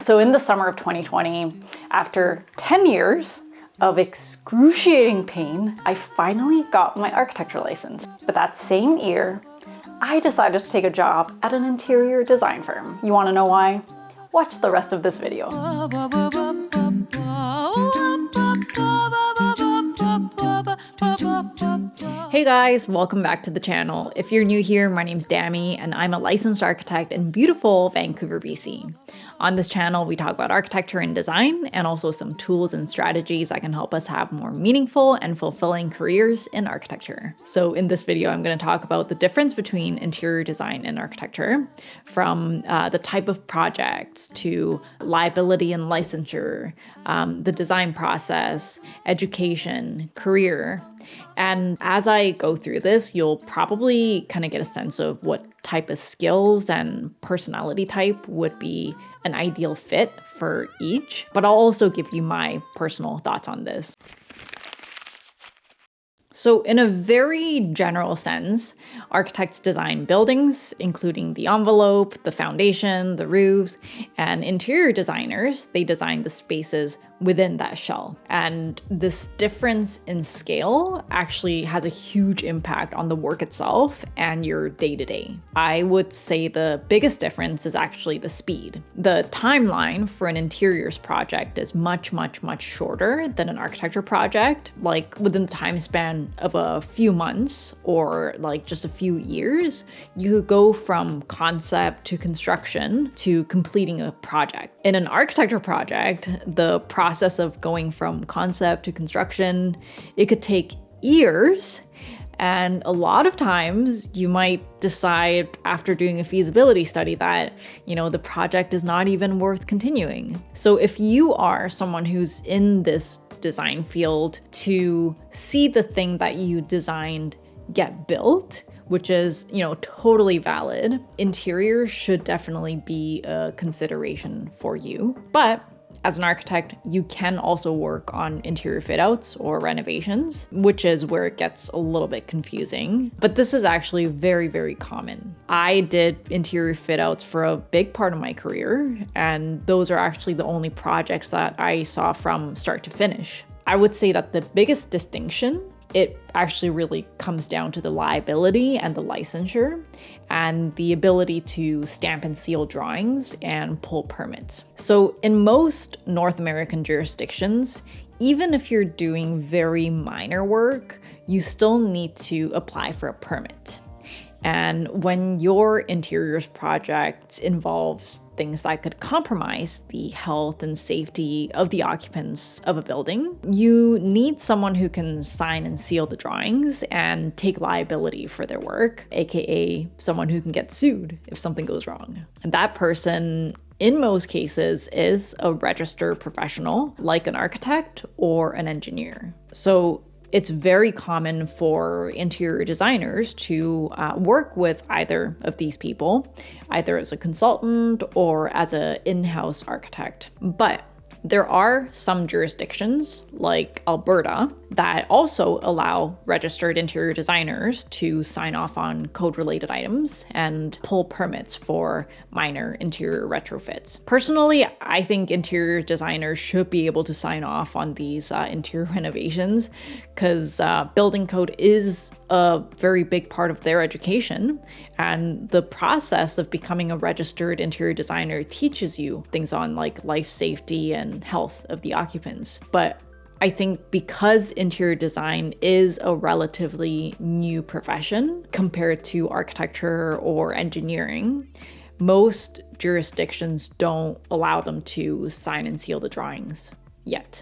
So in the summer of 2020, after 10 years of excruciating pain, I finally got my architecture license. But that same year, I decided to take a job at an interior design firm. You want to know why? Watch the rest of this video. Hey guys, welcome back to the channel. If you're new here, my name's Dami and I'm a licensed architect in beautiful Vancouver, BC. On this channel, we talk about architecture and design and also some tools and strategies that can help us have more meaningful and fulfilling careers in architecture. So in this video, I'm going to talk about the difference between interior design and architecture, from the type of projects to liability and licensure, the design process, education, career. And as I go through this, you'll probably kind of get a sense of what type of skills and personality type would be an ideal fit for each, but I'll also give you my personal thoughts on this. So in a very general sense, architects design buildings, including the envelope, the foundation, the roofs, and interior designers, they design the spaces within that shell. And this difference in scale actually has a huge impact on the work itself and your day-to-day. I would say the biggest difference is actually the speed. The timeline for an interiors project is much shorter than an architecture project. Like within the time span of a few months or like just a few years, you could go from concept to construction to completing a project. In an architecture project, the process of going from concept to construction, it could take years. And a lot of times you might decide after doing a feasibility study that, the project is not even worth continuing. So if you are someone who's in this design field to see the thing that you designed get built, which is, totally valid, interiors should definitely be a consideration for you. But as an architect, you can also work on interior fit outs or renovations, which is where it gets a little bit confusing. But this is actually very common. I did interior fit outs for a big part of my career, and those are actually the only projects that I saw from start to finish. I would say that the biggest distinction, it actually really comes down to the liability and the licensure and the ability to stamp and seal drawings and pull permits. So in most North American jurisdictions, even if you're doing very minor work, you still need to apply for a permit. And when your interiors project involves things that could compromise the health and safety of the occupants of a building, you need someone who can sign and seal the drawings and take liability for their work, aka someone who can get sued if something goes wrong. And that person, in most cases, is a registered professional like an architect or an engineer. So it's very common for interior designers to work with either of these people, either as a consultant or as an in-house architect. But there are some jurisdictions, like Alberta, that also allow registered interior designers to sign off on code-related items and pull permits for minor interior retrofits. Personally, I think interior designers should be able to sign off on these interior renovations because building code is a very big part of their education, and the process of becoming a registered interior designer teaches you things on like life safety and health of the occupants. But I think because interior design is a relatively new profession compared to architecture or engineering, most jurisdictions don't allow them to sign and seal the drawings yet.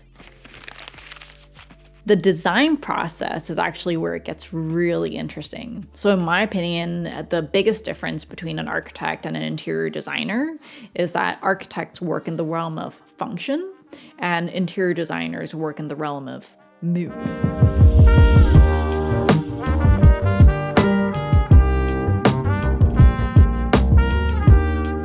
The design process is actually where it gets really interesting. So in my opinion, the biggest difference between an architect and an interior designer is that architects work in the realm of function and interior designers work in the realm of mood.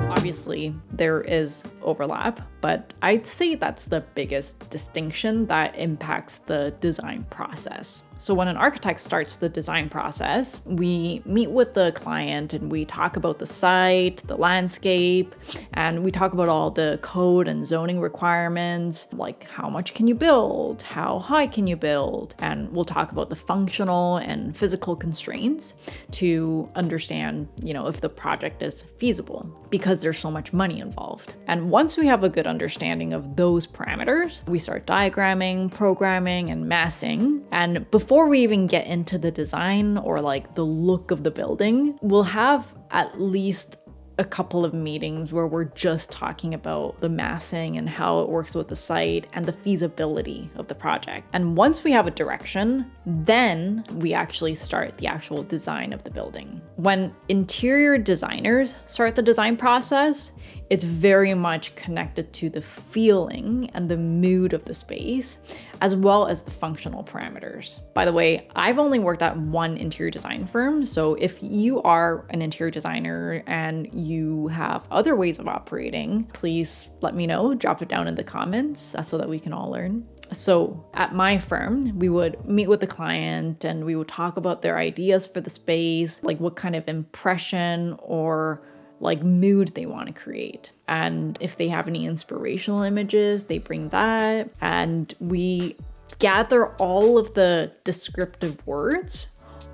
Obviously, there is overlap, but I'd say that's the biggest distinction that impacts the design process. So when an architect starts the design process, we meet with the client and we talk about the site, the landscape, and we talk about all the code and zoning requirements, like how much can you build, how high can you build, and we'll talk about the functional and physical constraints to understand, if the project is feasible, because there's so much money involved. And once we have a good understanding of those parameters, we start diagramming, programming, and massing. And before we even get into the design or like the look of the building, we'll have at least a couple of meetings where we're just talking about the massing and how it works with the site and the feasibility of the project. And once we have a direction, then we actually start the actual design of the building. When interior designers start the design process, it's very much connected to the feeling and the mood of the space, as well as the functional parameters. By the way, I've only worked at one interior design firm, so if you are an interior designer and you have other ways of operating, please let me know, drop it down in the comments so that we can all learn. So at my firm, we would meet with the client and we would talk about their ideas for the space, like what kind of impression or like mood they want to create. And if they have any inspirational images, they bring that. And we gather all of the descriptive words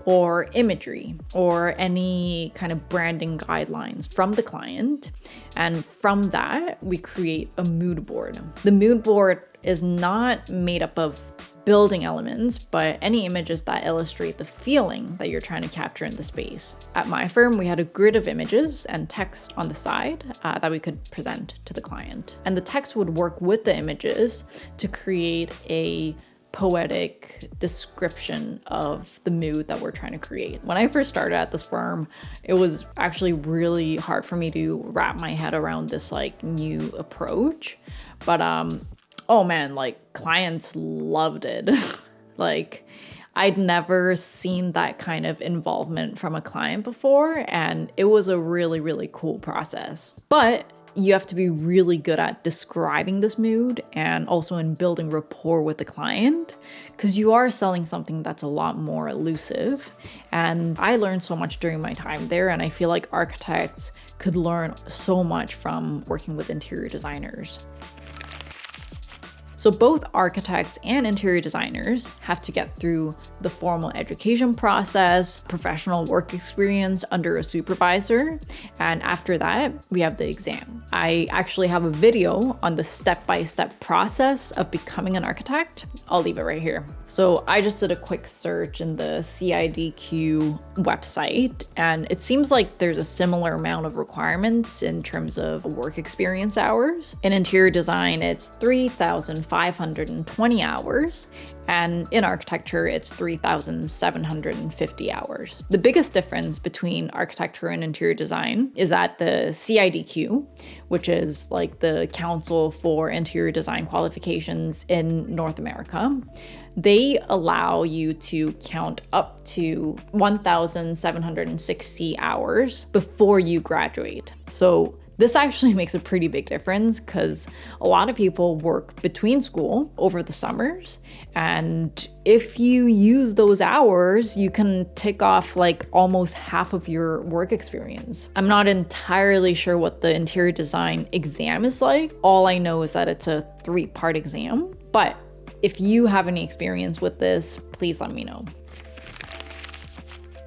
or imagery or any kind of branding guidelines from the client. And from that, we create a mood board. The mood board is not made up of building elements, but any images that illustrate the feeling that you're trying to capture in the space. At my firm, we had a grid of images and text on the side that we could present to the client. And the text would work with the images to create a poetic description of the mood that we're trying to create. When I first started at this firm, it was actually really hard for me to wrap my head around this like new approach. But oh man, like clients loved it. Like I'd never seen that kind of involvement from a client before, and it was a really, really cool process. But you have to be really good at describing this mood and also in building rapport with the client, because you are selling something that's a lot more elusive. And I learned so much during my time there, and I feel like architects could learn so much from working with interior designers. So both architects and interior designers have to get through the formal education process, professional work experience under a supervisor, and after that, we have the exam. I actually have a video on the step-by-step process of becoming an architect. I'll leave it right here. So I just did a quick search in the CIDQ website, and it seems like there's a similar amount of requirements in terms of work experience hours. In interior design, it's 3,520 hours, and in architecture, it's 3,750 hours. The biggest difference between architecture and interior design is that the CIDQ, which is like the Council for Interior Design Qualifications in North America, they allow you to count up to 1,760 hours before you graduate. So this actually makes a pretty big difference because a lot of people work between school over the summers. And if you use those hours, you can tick off like almost half of your work experience. I'm not entirely sure what the interior design exam is like. All I know is that it's a 3-part exam. But if you have any experience with this, please let me know.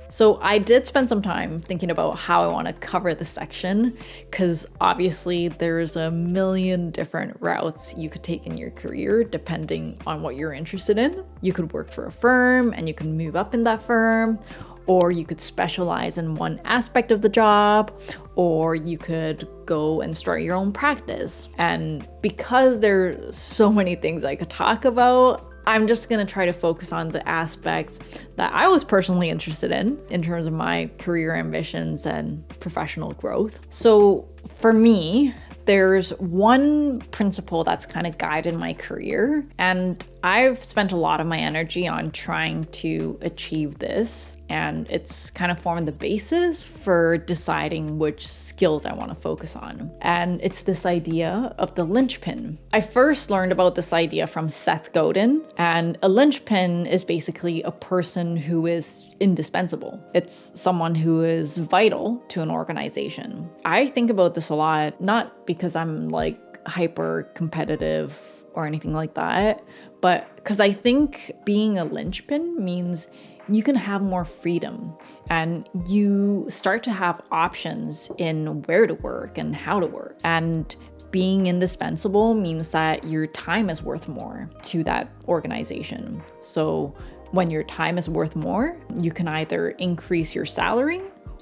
So I did spend some time thinking about how I want to cover this section, because obviously there's a million different routes you could take in your career depending on what you're interested in. You could work for a firm and you can move up in that firm, or you could specialize in one aspect of the job, or you could go and start your own practice. And because there's so many things I could talk about, I'm just going to try to focus on the aspects that I was personally interested in terms of my career ambitions and professional growth. So for me, there's one principle that's kind of guided my career, and I've spent a lot of my energy on trying to achieve this, and it's kind of formed the basis for deciding which skills I want to focus on. And it's this idea of the linchpin. I first learned about this idea from Seth Godin, and a linchpin is basically a person who is indispensable. It's someone who is vital to an organization. I think about this a lot, not because I'm like hyper competitive or anything like that, but because I think being a linchpin means you can have more freedom and you start to have options in where to work and how to work. And being indispensable means that your time is worth more to that organization. So when your time is worth more, you can either increase your salary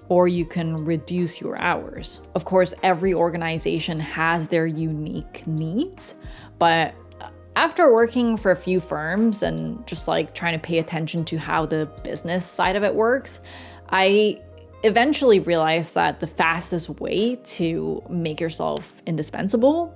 or you can reduce your hours. Of course, every organization has their unique needs, but after working for a few firms and just like trying to pay attention to how the business side of it works, I eventually realized that the fastest way to make yourself indispensable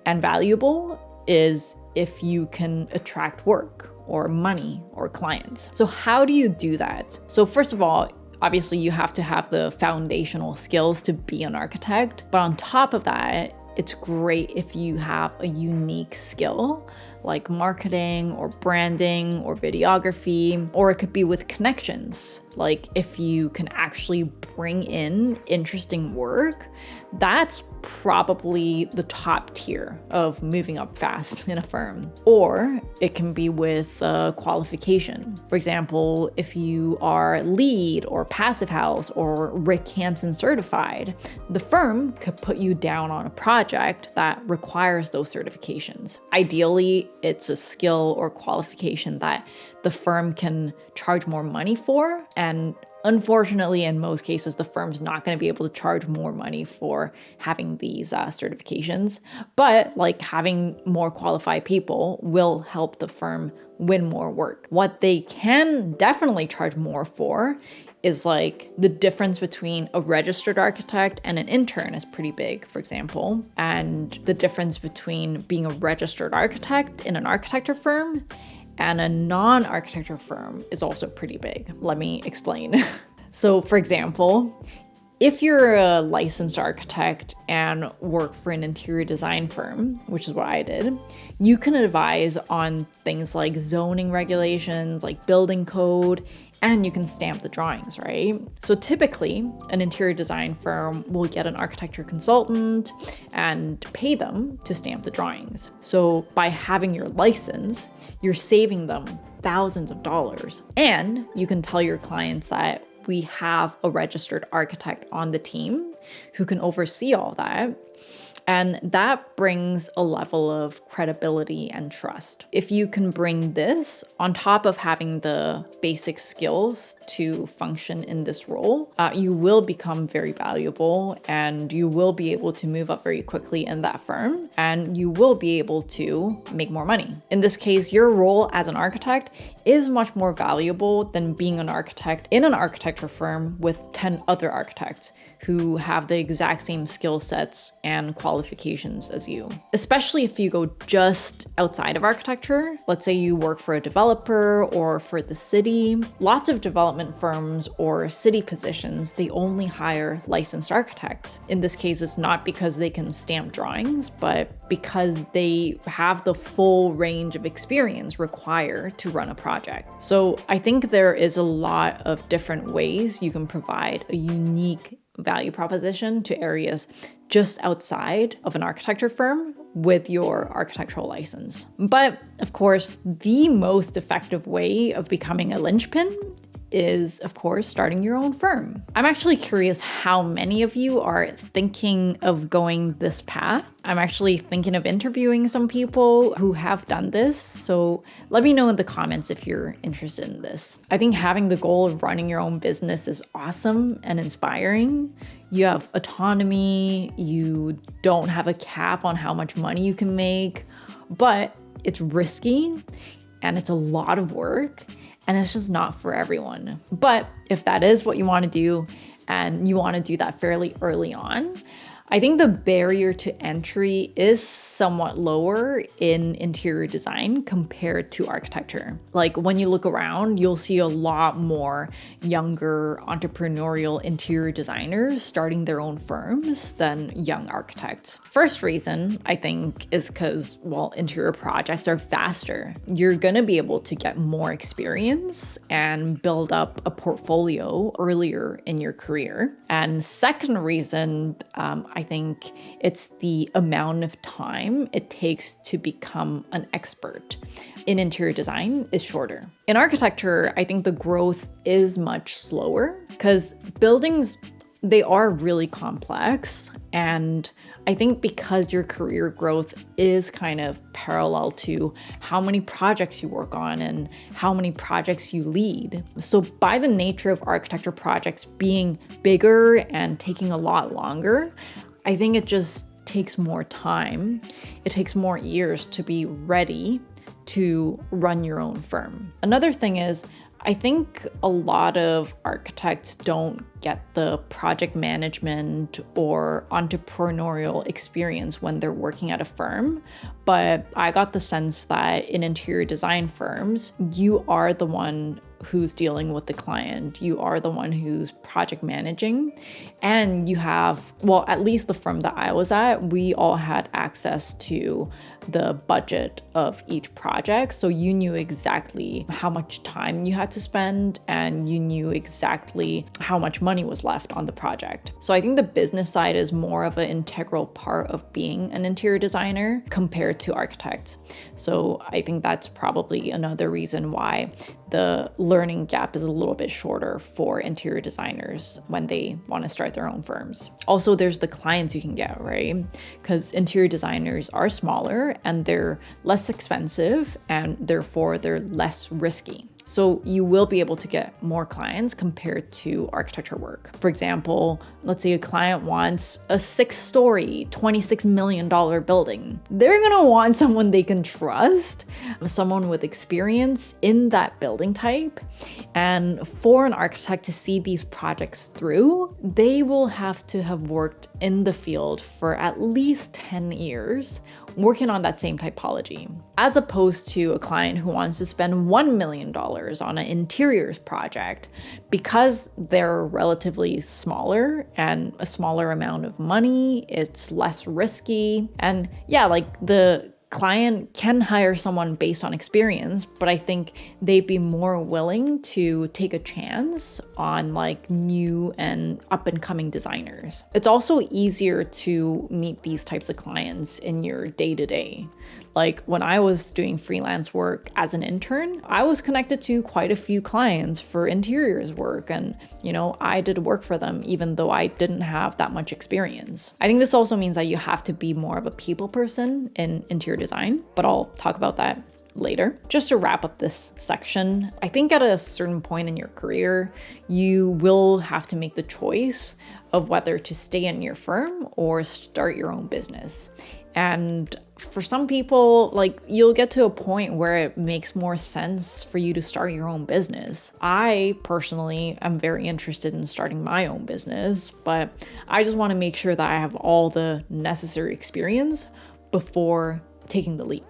and valuable is if you can attract work or money or clients. So how do you do that? So first of all, obviously you have to have the foundational skills to be an architect, but on top of that, it's great if you have a unique skill like marketing or branding or videography, or it could be with connections. Like if you can actually bring in interesting work, that's probably the top tier of moving up fast in a firm. Or it can be with qualification. For example, if you are LEED or Passive House or Rick Hansen certified, the firm could put you down on a project that requires those certifications. Ideally, it's a skill or qualification that the firm can charge more money for. And unfortunately, in most cases, the firm's not going to be able to charge more money for having these certifications. But like having more qualified people will help the firm win more work. What they can definitely charge more for is like the difference between a registered architect and an intern is pretty big, for example. And the difference between being a registered architect in an architecture firm and a non-architecture firm is also pretty big. Let me explain. So for example, if you're a licensed architect and work for an interior design firm, which is what I did, you can advise on things like zoning regulations, like building code, and you can stamp the drawings, right? So typically, an interior design firm will get an architecture consultant and pay them to stamp the drawings. So by having your license, you're saving them thousands of dollars. And you can tell your clients that we have a registered architect on the team who can oversee all that. And that brings a level of credibility and trust. If you can bring this on top of having the basic skills to function in this role, you will become very valuable and you will be able to move up very quickly in that firm and you will be able to make more money. In this case, your role as an architect is much more valuable than being an architect in an architecture firm with 10 other architects who have the exact same skill sets and qualifications as you. Especially if you go just outside of architecture. Let's say you work for a developer or for the city. Lots of development firms or city positions, they only hire licensed architects. In this case, it's not because they can stamp drawings, but because they have the full range of experience required to run a project. So I think there is a lot of different ways you can provide a unique value proposition to areas just outside of an architecture firm with your architectural license. But of course, the most effective way of becoming a linchpin is, of course, starting your own firm. I'm actually curious how many of you are thinking of going this path. I'm actually thinking of interviewing some people who have done this, so let me know in the comments if you're interested in this. I think having the goal of running your own business is awesome and inspiring. You have autonomy, you don't have a cap on how much money you can make, but it's risky and it's a lot of work. And it's just not for everyone. But if that is what you want to do and you want to do that fairly early on, I think the barrier to entry is somewhat lower in interior design compared to architecture. Like when you look around, you'll see a lot more younger entrepreneurial interior designers starting their own firms than young architects. First reason, I think, is because, well, interior projects are faster. You're going to be able to get more experience and build up a portfolio earlier in your career. And second reason, I think it's the amount of time it takes to become an expert in interior design is shorter. In architecture, I think the growth is much slower because buildings, they are really complex. And I think because your career growth is kind of parallel to how many projects you work on and how many projects you lead. So by the nature of architecture projects being bigger and taking a lot longer, I think it just takes more time. It takes more years to be ready to run your own firm. Another thing is, I think a lot of architects don't get the project management or entrepreneurial experience when they're working at a firm. But I got the sense that in interior design firms, you are the one who's dealing with the client. You are the one who's project managing. And you have, well, at least the firm that I was at, we all had access to the budget of each project. So you knew exactly how much time you had to spend and you knew exactly how much money was left on the project. So I think the business side is more of an integral part of being an interior designer compared to architects. So I think that's probably another reason why the learning gap is a little bit shorter for interior designers when they want to start their own firms. Also, there's the clients you can get, right? Because interior designers are smaller and they're less expensive and therefore they're less risky. So you will be able to get more clients compared to architecture work. For example, let's say a client wants a 6-story, $26 million building. They're gonna want someone they can trust, someone with experience in that building type. And for an architect to see these projects through, they will have to have worked in the field for at least 10 years working on that same typology, as opposed to a client who wants to spend $1 million on an interiors project. Because they're relatively smaller and a smaller amount of money, it's less risky. And yeah, like the client can hire someone based on experience, but I think they'd be more willing to take a chance on like new and up and coming designers. It's also easier to meet these types of clients in your day-to-day. Like when I was doing freelance work as an intern, I was connected to quite a few clients for interiors work. And, I did work for them even though I didn't have that much experience. I think this also means that you have to be more of a people person in interior design, but I'll talk about that later. Just to wrap up this section, I think at a certain point in your career, you will have to make the choice of whether to stay in your firm or start your own business. And for some people, like you'll get to a point where it makes more sense for you to start your own business. I personally am very interested in starting my own business, but I just want to make sure that I have all the necessary experience before taking the leap.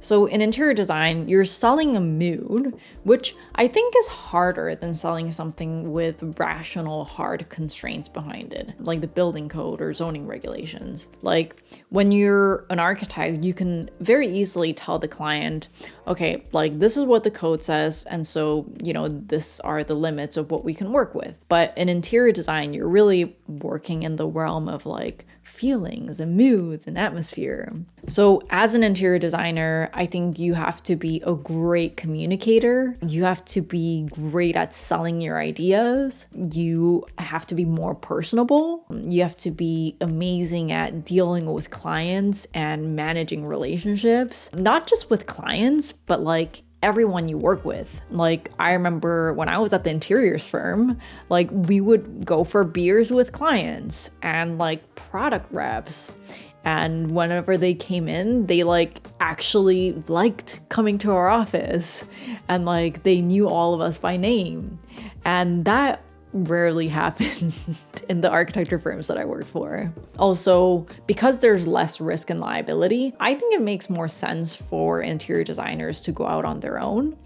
So in interior design, you're selling a mood, which I think is harder than selling something with rational, hard constraints behind it, like the building code or zoning regulations. Like when you're an architect, you can very easily tell the client, okay, like this is what the code says, and so, this are the limits of what we can work with. But in interior design, you're really working in the realm of like feelings and moods and atmosphere. So as an interior designer, I think you have to be a great communicator. You have to be great at selling your ideas. You have to be more personable. You have to be amazing at dealing with clients and managing relationships, not just with clients, but like everyone you work with. Like I remember when I was at the interiors firm, like we would go for beers with clients and like product reps. And whenever they came in, they like actually liked coming to our office and like they knew all of us by name. And that rarely happened in the architecture firms that I worked for. Also, because there's less risk and liability, I think it makes more sense for interior designers to go out on their own.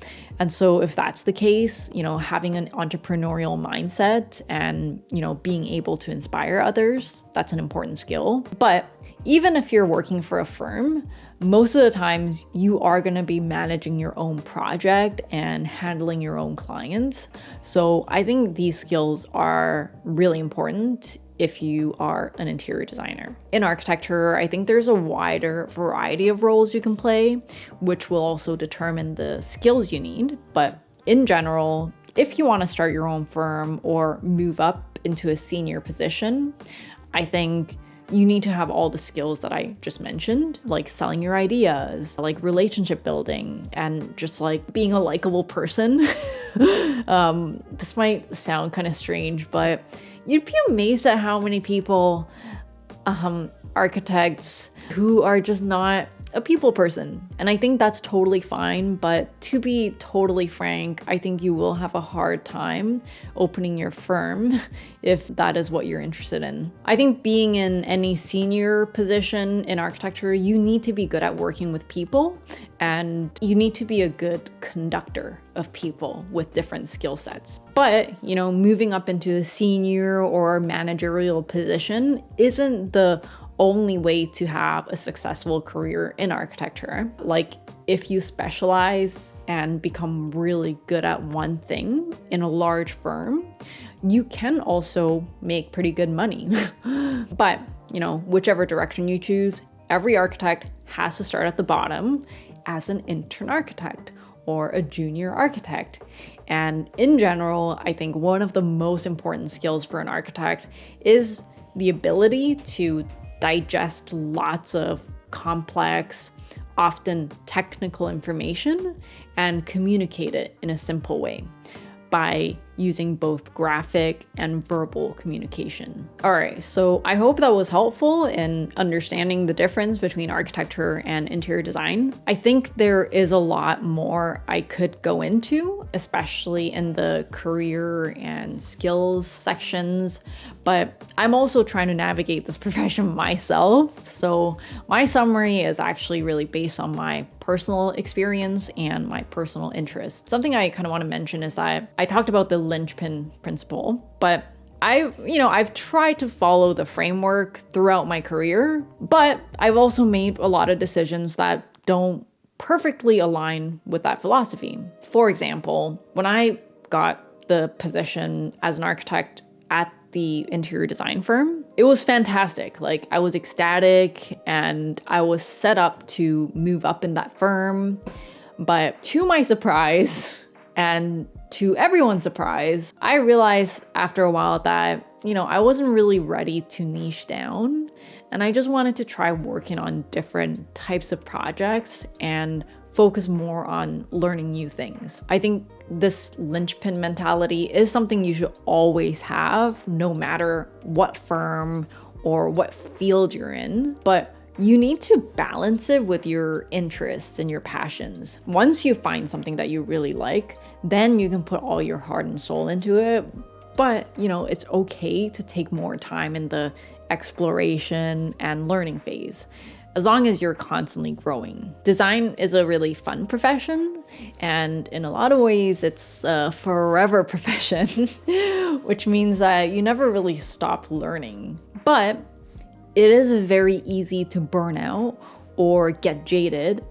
And so if that's the case, having an entrepreneurial mindset and, being able to inspire others, that's an important skill. But even if you're working for a firm, most of the times you are going to be managing your own project and handling your own clients. So I think these skills are really important if you are an interior designer. In architecture, I think there's a wider variety of roles you can play, which will also determine the skills you need. But in general, if you want to start your own firm or move up into a senior position, I think you need to have all the skills that I just mentioned, like selling your ideas, like relationship building, and just like being a likable person. This might sound kind of strange, but you'd be amazed at how many people, architects, who are just not a people person. And I think that's totally fine, but to be totally frank, I think you will have a hard time opening your firm if that is what you're interested in. I think being in any senior position in architecture, you need to be good at working with people, and you need to be a good conductor of people with different skill sets. But, moving up into a senior or managerial position isn't the only way to have a successful career in architecture. Like, if you specialize and become really good at one thing in a large firm, you can also make pretty good money. But, whichever direction you choose, every architect has to start at the bottom as an intern architect or a junior architect. And in general, I think one of the most important skills for an architect is the ability to digest lots of complex, often technical information and communicate it in a simple way by using both graphic and verbal communication. All right, so I hope that was helpful in understanding the difference between architecture and interior design. I think there is a lot more I could go into, especially in the career and skills sections, but I'm also trying to navigate this profession myself. So my summary is actually really based on my personal experience and my personal interest. Something I kind of want to mention is that I talked about the linchpin principle, but I've tried to follow the framework throughout my career, but I've also made a lot of decisions that don't perfectly align with that philosophy. For example, when I got the position as an architect at the interior design firm, it was fantastic. Like, I was ecstatic and I was set up to move up in that firm. But to my surprise, and to everyone's surprise, I realized after a while that, I wasn't really ready to niche down. And I just wanted to try working on different types of projects and focus more on learning new things. I think this linchpin mentality is something you should always have, no matter what firm or what field you're in. But you need to balance it with your interests and your passions. Once you find something that you really like, then you can put all your heart and soul into it. But, it's okay to take more time in the exploration and learning phase, as long as you're constantly growing. Design is a really fun profession, and in a lot of ways, it's a forever profession, which means that you never really stop learning. But it is very easy to burn out or get jaded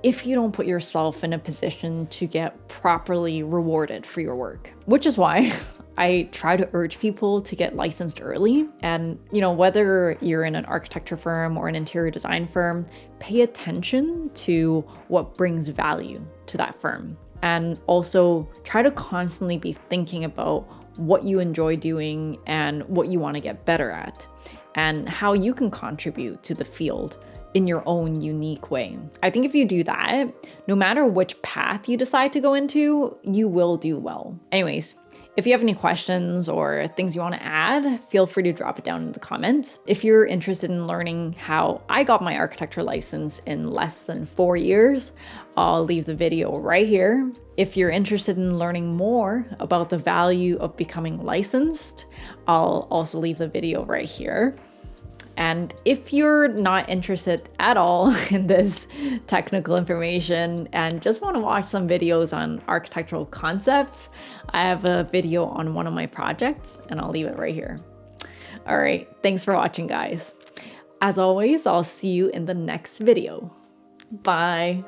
if you don't put yourself in a position to get properly rewarded for your work, which is why I try to urge people to get licensed early. And, whether you're in an architecture firm or an interior design firm, pay attention to what brings value to that firm. And also try to constantly be thinking about what you enjoy doing and what you want to get better at, and how you can contribute to the field in your own unique way. I think if you do that, no matter which path you decide to go into, you will do well. Anyways, If you have any questions or things you want to add, feel free to drop it down in the comments. If you're interested in learning how I got my architecture license in less than 4 years, I'll leave the video right here. If you're interested in learning more about the value of becoming licensed, I'll also leave the video right here. And if you're not interested at all in this technical information and just want to watch some videos on architectural concepts, I have a video on one of my projects and I'll leave it right here. All right, thanks for watching, guys. As always, I'll see you in the next video. Bye.